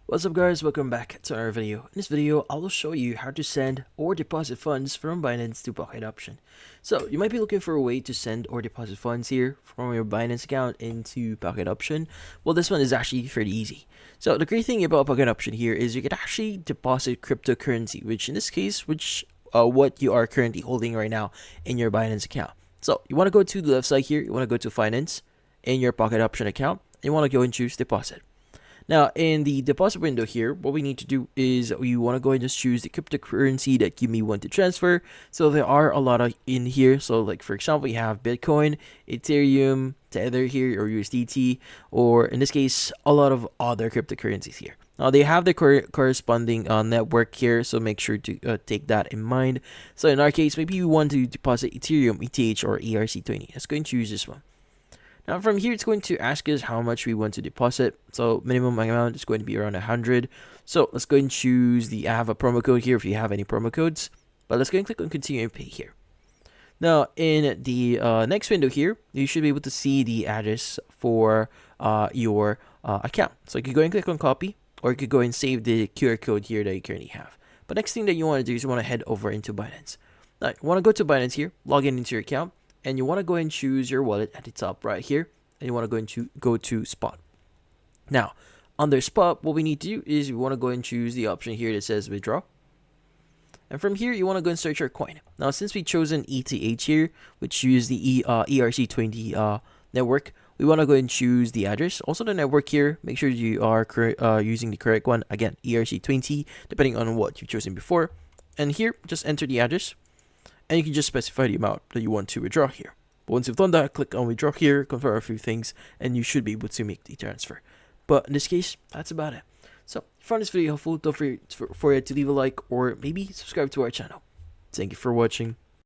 What's up guys, welcome back to another video. In this video, I will show you how to send or deposit funds from Binance to Pocket Option. So you might be looking for a way to send or deposit funds here from your Binance account into Pocket Option. Well, this one is actually fairly easy. So the great thing about Pocket Option here is you can actually deposit cryptocurrency, which in this case, what you are currently holding right now in your Binance account. So you want to go to the left side here, you want to go to Finance in your Pocket Option account, and you want to go and choose Deposit. Now, in the deposit window here, what we need to do is we want to go and just choose the cryptocurrency that you may want to transfer. So there are a lot of in here. So like, for example, you have Bitcoin, Ethereum, Tether here, or USDT, or in this case, a lot of other cryptocurrencies here. Now, they have the corresponding network here, so make sure to take that in mind. So in our case, maybe you want to deposit Ethereum, ETH, or ERC20. Let's go and choose this one. Now from here, it's going to ask us how much we want to deposit. So minimum amount is going to be around 100. So let's go and choose I have a promo code here if you have any promo codes. But let's go and click on continue and pay here. Now in the next window here, you should be able to see the address for your account. So you could go and click on copy, or you could go and save the QR code here that you currently have. But next thing that you want to do is you want to head over into Binance. Now you want to go to Binance here, log in into your account. And you want to go and choose your wallet at the top right here, and you want to go to spot. Now, under spot, what we need to do is we want to go and choose the option here that says withdraw. And from here, you want to go and search your coin. Now, since we chosen ETH here, which use the ERC20 network, we want to go and choose the address. Also, the network here, make sure you are using the correct one. Again, ERC20, depending on what you've chosen before. And here, just enter the address. And you can just specify the amount that you want to withdraw here. But once you've done that, click on withdraw here, confirm a few things, and you should be able to make the transfer. But in this case, that's about it. So if you found this video helpful, don't forget to leave a like or maybe subscribe to our channel. Thank you for watching.